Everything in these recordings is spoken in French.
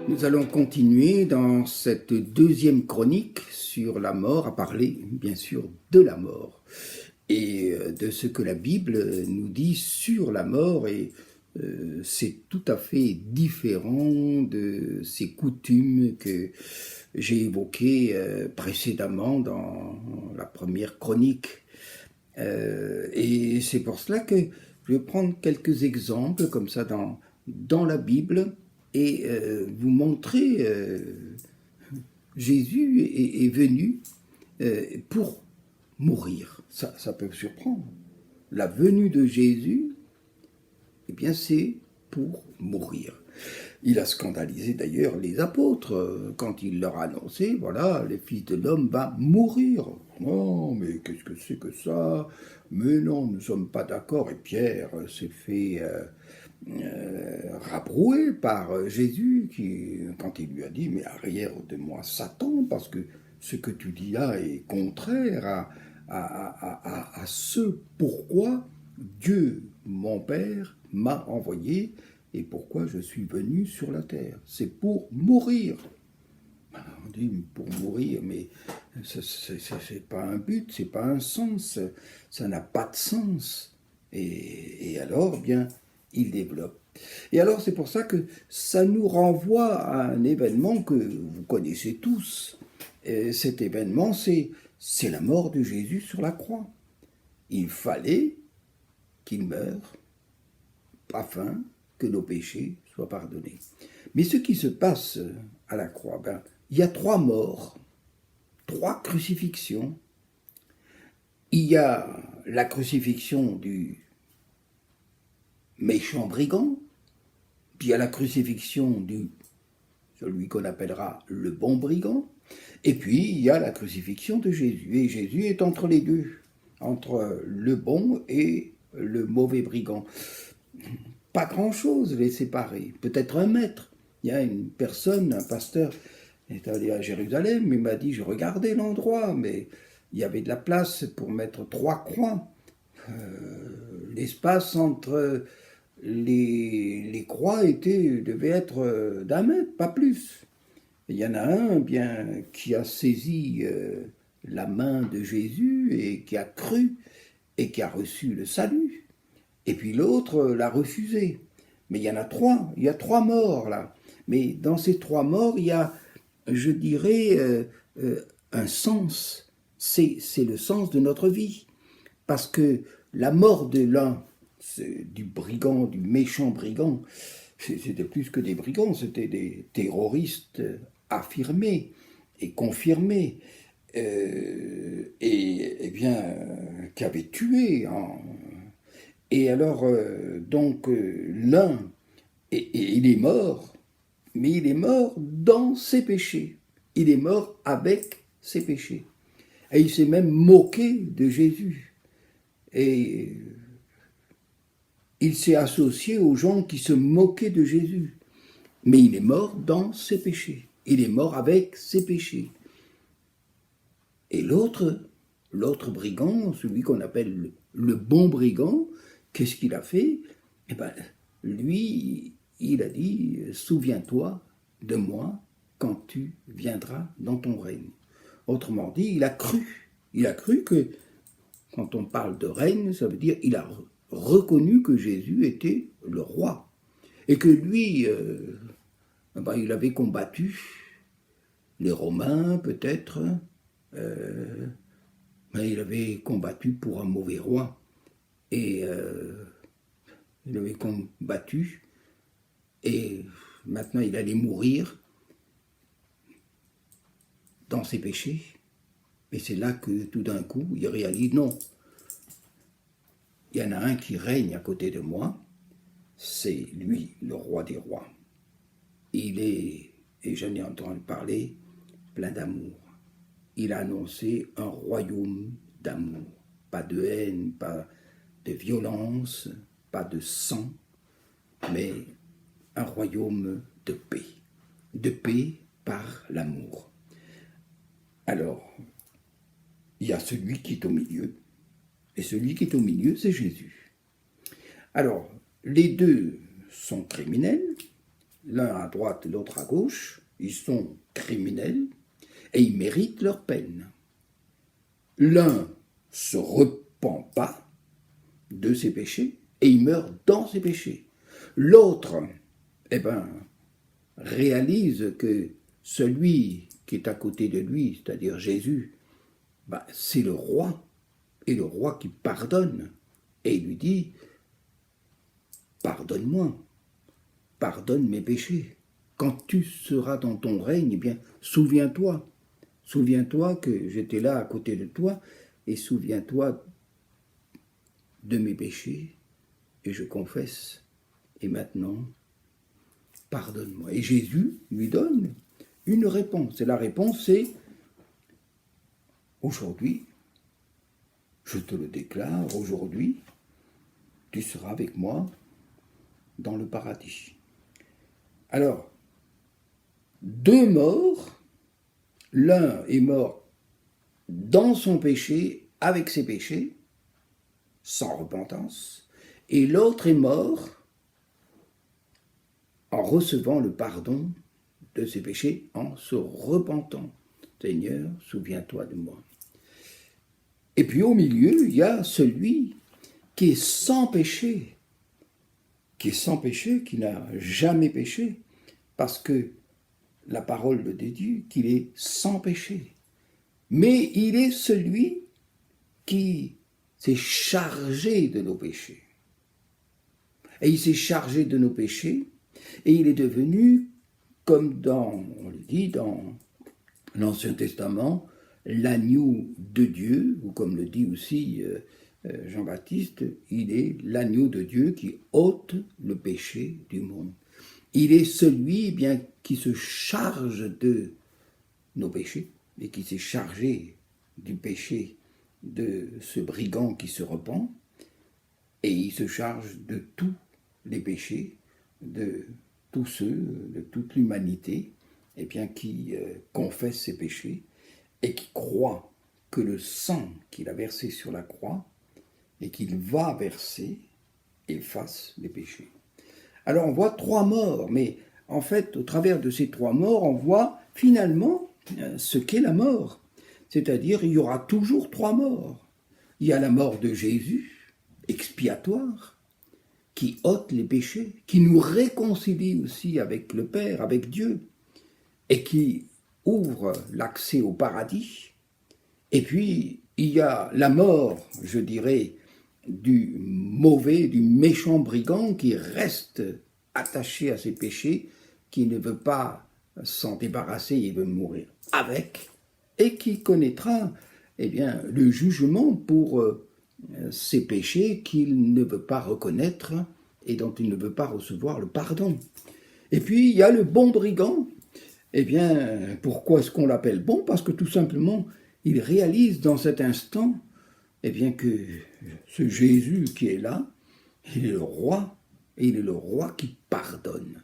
Nous allons continuer dans cette deuxième chronique sur la mort, à parler bien sûr de la mort et de ce que la Bible nous dit sur la mort, et c'est tout à fait différent de ces coutumes que j'ai évoquées précédemment dans la première chronique. Et c'est pour cela que je vais prendre quelques exemples comme ça dans la Bible et vous montrer Jésus est venu pour mourir. Ça peut surprendre. La venue de Jésus, eh bien, c'est pour mourir. Il a scandalisé d'ailleurs les apôtres quand il leur a annoncé, voilà, le Fils de l'homme va mourir. Non, mais qu'est-ce que c'est que ça? Mais non, nous ne sommes pas d'accord. Et Pierre s'est fait rabrouer par Jésus, quand il lui a dit, mais arrière de moi Satan, parce que ce que tu dis là est contraire à ce pourquoi Dieu, mon Père, m'a envoyé et pourquoi je suis venu sur la terre. C'est pour mourir. On dit pour mourir, mais c'est pas un but, c'est pas un sens, ça n'a pas de sens. Et alors, bien, il développe. Et alors, c'est pour ça que ça nous renvoie à un événement que vous connaissez tous. Et cet événement, c'est la mort de Jésus sur la croix. Il fallait qu'il meure afin que nos péchés soient pardonnés. Mais ce qui se passe à la croix, ben, il y a 3 morts, 3 crucifixions. Il y a la crucifixion du méchant brigand, puis il y a la crucifixion de celui qu'on appellera le bon brigand, et puis il y a la crucifixion de Jésus. Et Jésus est entre les deux, entre le bon et le mauvais brigand. Pas grand-chose les séparer, peut-être 1 mètre. Il y a une personne, un pasteur, est allé à Jérusalem, il m'a dit, je regardais l'endroit, mais il y avait de la place pour mettre 3 croix. L'espace entre les croix devait être d'1 mètre, pas plus. Et il y en a un bien qui a saisi la main de Jésus et qui a cru et qui a reçu le salut. Et puis l'autre l'a refusé. Mais il y en a 3, il y a 3 morts là. Mais dans ces 3 morts, il y a, je dirais, un sens. C'est le sens de notre vie. Parce que la mort de l'un, du brigand, du méchant brigand, c'était plus que des brigands, c'était des terroristes affirmés et confirmés, et bien, qui avaient tué. Et alors, donc, l'un, et il est mort, mais il est mort dans ses péchés. Il est mort avec ses péchés. Et il s'est même moqué de Jésus. Et il s'est associé aux gens qui se moquaient de Jésus. Mais il est mort dans ses péchés. Il est mort avec ses péchés. Et l'autre brigand, celui qu'on appelle le bon brigand, qu'est-ce qu'il a fait? Eh bien, lui, il a dit, souviens-toi de moi quand tu viendras dans ton règne. Autrement dit, il a cru. Il a cru que, quand on parle de règne, ça veut dire il a reconnu que Jésus était le roi. Et que lui, il avait combattu les Romains, peut-être, mais il avait combattu pour un mauvais roi. Et il avait combattu, et maintenant il allait mourir dans ses péchés. Et c'est là que tout d'un coup, il réalise, non, il y en a un qui règne à côté de moi, c'est lui, le roi des rois. Il est, et j'en ai entendu parler, plein d'amour. Il a annoncé un royaume d'amour. Pas de haine, pas de violence, pas de sang, mais un royaume de paix. De paix par l'amour. Alors, il y a celui qui est au milieu. Et celui qui est au milieu, c'est Jésus. Alors, les deux sont criminels. l'un à droite et l'autre à gauche, ils sont criminels et ils méritent leur peine. L'un se repent pas de ses péchés et il meurt dans ses péchés. L'autre, réalise que celui qui est à côté de lui, c'est-à-dire Jésus, c'est le roi, et le roi qui pardonne, et il lui dit, pardonne-moi, pardonne mes péchés. Quand tu seras dans ton règne, souviens-toi que j'étais là à côté de toi, et souviens-toi de mes péchés, et je confesse, et maintenant, pardonne-moi. Et Jésus lui donne une réponse, et la réponse c'est, aujourd'hui, je te le déclare, aujourd'hui, tu seras avec moi dans le paradis. Alors, deux morts, l'un est mort dans son péché, avec ses péchés, sans repentance, et l'autre est mort en recevant le pardon de ses péchés, en se repentant. Seigneur, souviens-toi de moi. Et puis au milieu, il y a celui qui est sans péché, qui n'a jamais péché, parce que la parole le déduit qu'il est sans péché. Mais il est celui qui s'est chargé de nos péchés. Et il s'est chargé de nos péchés, et il est devenu, comme on le dit dans l'Ancien Testament, l'agneau de Dieu, ou comme le dit aussi Jean-Baptiste, il est l'agneau de Dieu qui ôte le péché du monde. Il est celui qui se charge de nos péchés, et qui s'est chargé du péché de ce brigand qui se repent, et il se charge de tous les péchés, de tous ceux, de toute l'humanité, qui confesse ses péchés, et qui croit que le sang qu'il a versé sur la croix, et qu'il va verser, efface les péchés. Alors on voit trois morts, mais en fait, au travers de ces trois morts, on voit finalement ce qu'est la mort. C'est-à-dire, il y aura toujours trois morts. Il y a la mort de Jésus, expiatoire, qui ôte les péchés, qui nous réconcilie aussi avec le Père, avec Dieu, et qui ouvre l'accès au paradis. Et puis, il y a la mort, je dirais, du mauvais, du méchant brigand qui reste attaché à ses péchés, qui ne veut pas s'en débarrasser, il veut mourir avec, et qui connaîtra le jugement pour ses péchés qu'il ne veut pas reconnaître et dont il ne veut pas recevoir le pardon. Et puis il y a le bon brigand. Pourquoi est-ce qu'on l'appelle bon? Parce que tout simplement, il réalise dans cet instant que ce Jésus qui est là, il est le roi, et il est le roi qui pardonne,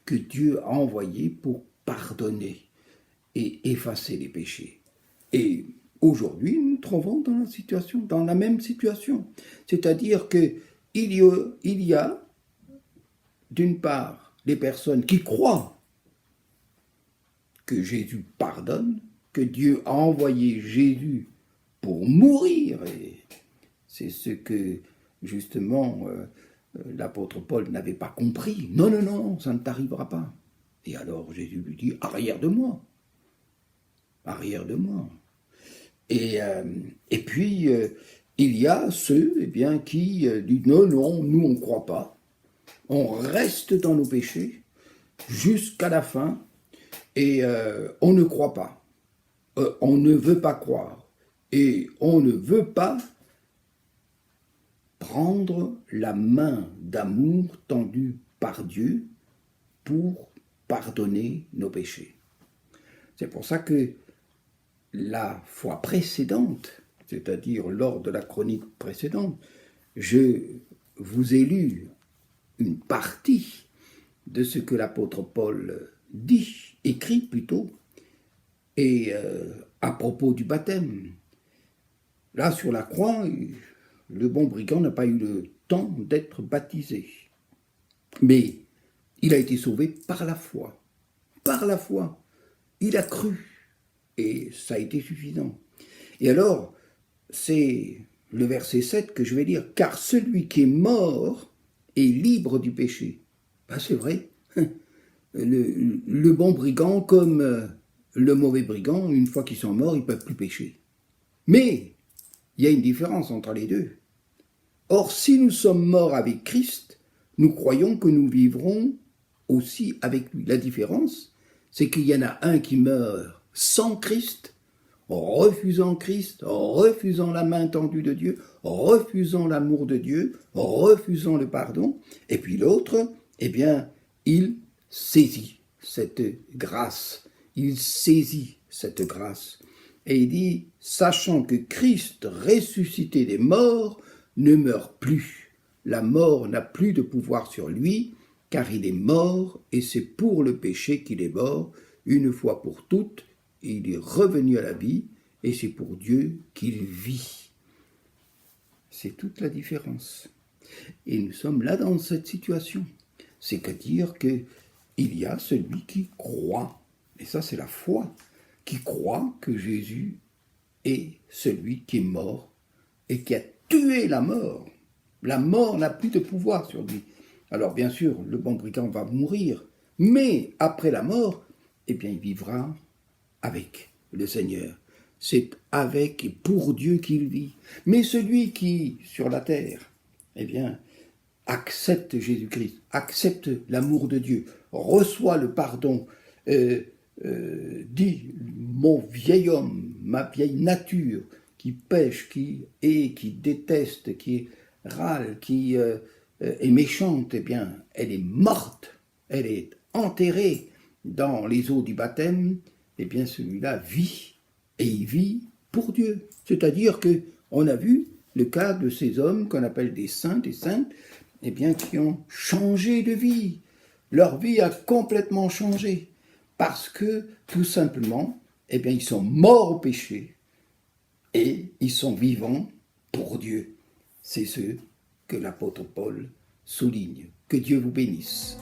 que Dieu a envoyé pour pardonner et effacer les péchés. Et aujourd'hui, nous nous trouvons dans la même situation. C'est-à-dire qu'il y a, d'une part, les personnes qui croient que Jésus pardonne, que Dieu a envoyé Jésus pour mourir. Et c'est ce que, justement, l'apôtre Paul n'avait pas compris. Non, non, non, ça ne t'arrivera pas. Et alors Jésus lui dit, arrière de moi. Arrière de moi. Et puis, il y a ceux qui disent, non, non, nous on ne croit pas. On reste dans nos péchés jusqu'à la fin et on ne croit pas. On ne veut pas croire. Et on ne veut pas prendre la main d'amour tendue par Dieu pour pardonner nos péchés. C'est pour ça que la fois précédente, c'est-à-dire lors de la chronique précédente, je vous ai lu une partie de ce que l'apôtre Paul dit, écrit plutôt, et à propos du baptême. Là, sur la croix, le bon brigand n'a pas eu le temps d'être baptisé. Mais il a été sauvé par la foi. Par la foi. Il a cru. Et ça a été suffisant. Et alors, c'est le verset 7 que je vais lire. Car celui qui est mort est libre du péché. Ben, c'est vrai. Le bon brigand comme le mauvais brigand, une fois qu'ils sont morts, ils ne peuvent plus pécher. Mais il y a une différence entre les deux. Or, si nous sommes morts avec Christ, nous croyons que nous vivrons aussi avec lui. La différence, c'est qu'il y en a un qui meurt sans Christ, refusant Christ, refusant la main tendue de Dieu, refusant l'amour de Dieu, refusant le pardon, et puis l'autre, eh bien, il saisit cette grâce, il saisit cette grâce, et il dit, sachant que Christ, ressuscité des morts, ne meurt plus. La mort n'a plus de pouvoir sur lui, car il est mort, et c'est pour le péché qu'il est mort, une fois pour toutes, et il est revenu à la vie, et c'est pour Dieu qu'il vit. C'est toute la différence. Et nous sommes là dans cette situation. C'est-à-dire qu'il y a celui qui croit, et ça c'est la foi, qui croit que Jésus est celui qui est mort, et qui a tué la mort. La mort n'a plus de pouvoir sur lui. Alors bien sûr, le bon brigand va mourir, mais après la mort, eh bien il vivra avec le Seigneur. C'est avec et pour Dieu qu'il vit. Mais celui qui, sur la terre, eh bien, accepte Jésus-Christ, accepte l'amour de Dieu, reçoit le pardon, dit, mon vieil homme, ma vieille nature, qui pêche, qui déteste, qui râle, qui est méchante, eh bien, elle est morte, elle est enterrée dans les eaux du baptême, eh bien celui-là vit, et il vit pour Dieu. C'est-à-dire que on a vu le cas de ces hommes qu'on appelle des saints, des saintes, eh bien qui ont changé de vie. Leur vie a complètement changé, parce que tout simplement, eh bien ils sont morts au péché, et ils sont vivants pour Dieu. C'est ce que l'apôtre Paul souligne. Que Dieu vous bénisse.